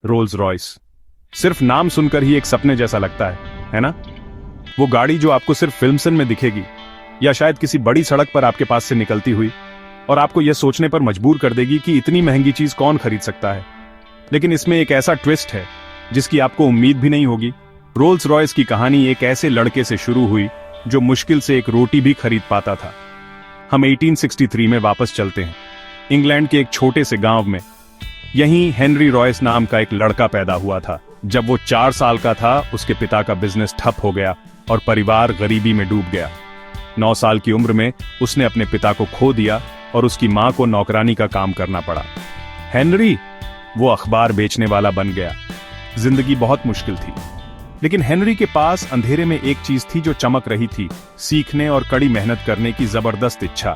Rolls Royce. सिर्फ नाम सुनकर ही एक सपने जैसा लगता है ना? वो गाड़ी जो आपको सिर्फ फिल्म्स में दिखेगी, या शायद किसी बड़ी सड़क पर आपके पास से निकलती हुई, और आपको यह सोचने पर मजबूर कर देगी कि इतनी महंगी चीज कौन खरीद सकता है। लेकिन इसमें एक ऐसा ट्विस्ट है जिसकी आपको उम्मीद भी नहीं होगी। रोल्स रॉयस की कहानी एक ऐसे लड़के से शुरू हुई जो मुश्किल से एक रोटी भी खरीद पाता था। हम 1863 में वापस चलते हैं, इंग्लैंड के एक छोटे से गांव में। यहीं हेनरी रॉयस नाम का एक लड़का पैदा हुआ था। जब वो 4 साल का था, उसके पिता का बिजनेस ठप हो गया और परिवार गरीबी में डूब गया। 9 साल की उम्र में उसने अपने पिता को खो दिया और उसकी मां को नौकरानी का काम करना पड़ा। हेनरी वो अखबार बेचने वाला बन गया। जिंदगी बहुत मुश्किल थी, लेकिन हेनरी के पास अंधेरे में एक चीज थी जो चमक रही थी, सीखने और कड़ी मेहनत करने की जबरदस्त इच्छा।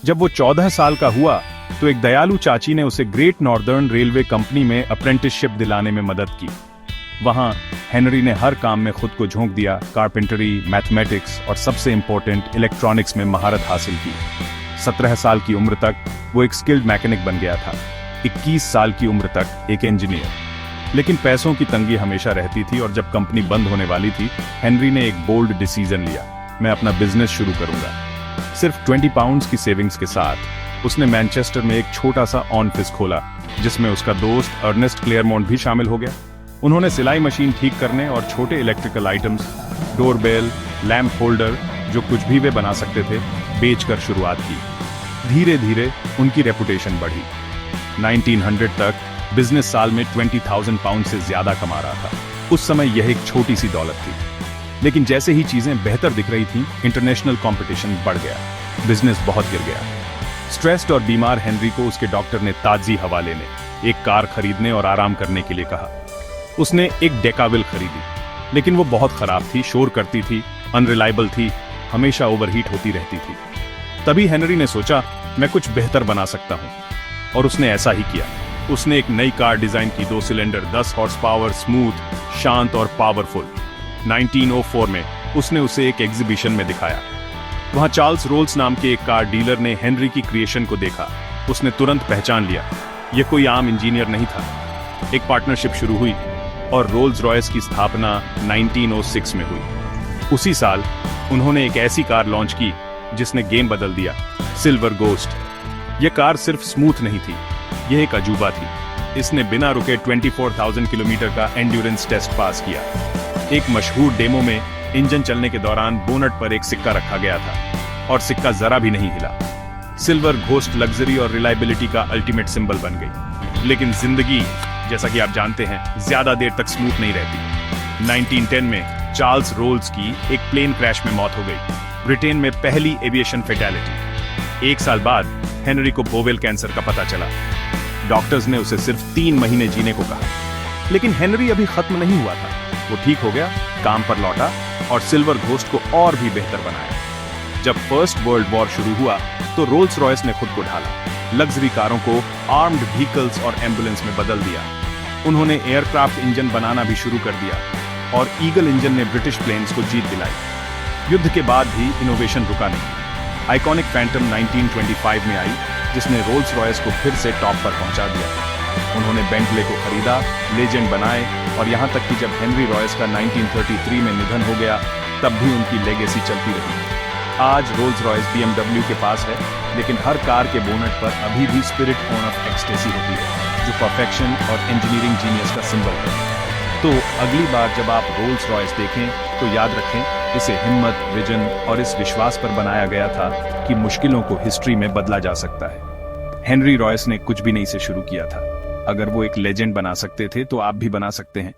जब वो 14 साल का हुआ तो एक दयालु चाची ने उसे ग्रेट नॉर्दर्न रेलवे कंपनी में अप्रेंटिसशिप दिलाने में मदद की। वहां हेनरी ने हर काम में खुद को झोंक दिया, कारपेंटरी, मैथमेटिक्स और सबसे इंपॉर्टेंट इलेक्ट्रॉनिक्स में महारत हासिल की। 17 साल की उम्र तक वो एक स्किल्ड मैकेनिक बन गया था, 21 साल की उम्र तक एक इंजीनियर। लेकिन पैसों की तंगी हमेशा रहती थी और जब कंपनी बंद होने वाली थी, हेनरी ने एक बोल्ड डिसीजन लिया, मैं अपना बिजनेस शुरू करूंगा। सिर्फ 20 पाउंड्स की सेविंग्स के साथ उसने मैनचेस्टर में एक छोटा सा ऑफिस खोला, जिसमें उसका दोस्त अर्नेस्ट क्लेयरमोंट भी शामिल हो गया। उन्होंने सिलाई मशीन ठीक करने और छोटे electrical items, doorbell, lamp holder, जो कुछ भी वे बना सकते थे, बेचकर शुरुआत की। धीरे धीरे उनकी रेपुटेशन बढ़ी। 1900 तक बिजनेस साल में 20,000 पाउंड से ज्यादा कमा रहा था। उस समय यह एक छोटी सी दौलत थी, लेकिन जैसे ही चीजें बेहतर दिख रही थीं, इंटरनेशनल कंपटीशन बढ़ गया, बिजनेस बहुत गिर गया। स्ट्रेस्ड और बीमार हेनरी को उसके डॉक्टर ने ताजी हवा लेने, एक कार खरीदने और आराम करने के लिए कहा। उसने एक डेकाविल खरीदी, लेकिन वो बहुत खराब थी, शोर करती थी, अनरिलायबल थी, हमेशा ओवरहीट होती रहती थी। तभी हेनरी ने सोचा, मैं कुछ बेहतर बना सकता हूं, और उसने ऐसा ही किया। उसने एक नई कार डिजाइन की, 2 सिलेंडर, 10 हॉर्स पावर, स्मूथ, शांत और पावरफुल। 1904 में उसने उसे एक एग्जीबिशन में दिखाया। वहां चार्ल्स रोल्स नाम के एक कार डीलर ने हेनरी की क्रिएशन को देखा। उसने तुरंत पहचान लिया, यह कोई आम इंजीनियर नहीं था। एक पार्टनरशिप शुरू हुई और रोल्स रॉयस की स्थापना 1906 में हुई। उसी साल उन्होंने एक ऐसी कार लॉन्च की जिसने गेम बदल दिया, सिल्वर गोस्ट। यह कार सिर्फ स्मूथ नहीं थी, यह एक अजूबा थी। इसने बिना रुके 24,000 किलोमीटर का एंड्योरेंस टेस्ट पास किया। एक मशहूर डेमो में इंजन चलने के दौरान बोनट पर एक सिक्का रखा गया था और सिक्का जरा भी नहीं हिला। सिल्वर घोस्ट लग्जरी और रिलायबिलिटी का अल्टीमेट सिंबल बन गई। लेकिन जिंदगी, जैसा कि आप जानते हैं, ज्यादा देर तक स्मूथ नहीं रहती। 1910 में चार्ल्स रोल्स की एक प्लेन क्रैश में मौत हो गई, ब्रिटेन में पहली एविएशन फैटेलिटी। 1 साल बाद हेनरी को बोवेल कैंसर का पता चला। डॉक्टर्स ने उसे सिर्फ 3 महीने जीने को कहा, लेकिन हेनरी अभी खत्म नहीं हुआ था। वो ठीक हो गया, काम पर लौटा और सिल्वर घोस्ट को और भी बेहतर बनाया। जब फर्स्ट वर्ल्ड वॉर शुरू हुआ तो रोल्स रॉयस ने खुद को ढाला, लग्जरी कारों को आर्म्ड व्हीकल्स और एम्बुलेंस में बदल दिया। उन्होंने एयरक्राफ्ट इंजन बनाना भी शुरू कर दिया और ईगल इंजन ने ब्रिटिश प्लेन्स को जीत दिलाई। युद्ध के बाद भी इनोवेशन रुका नहीं। आइकॉनिक फैंटम 1925 में आई, जिसने रोल्स रॉयस को फिर से टॉप पर पहुंचा दिया। उन्होंने बेंटले को खरीदा, लेजेंड बनाए, और यहां तक कि जब हेनरी रॉयस का 1933 में निधन हो गया, तब भी उनकी लेगेसी चलती रही। आज रोल्स रॉयस BMW के पास है, लेकिन हर कार के बोनट पर अभी भी स्पिरिट ऑन ऑफ एक्सटेसी होती है, जो परफेक्शन और इंजीनियरिंग जीनियस का सिंबल है। तो अगली बार जब आप रोल्स रॉयस देखें तो याद रखें, इसे हिम्मत, विजन और इस विश्वास पर बनाया गया था कि मुश्किलों को हिस्ट्री में बदला जा सकता है। हेनरी रॉयस ने कुछ भी नहीं से शुरू किया था। अगर वो एक लेजेंड बना सकते थे तो आप भी बना सकते हैं।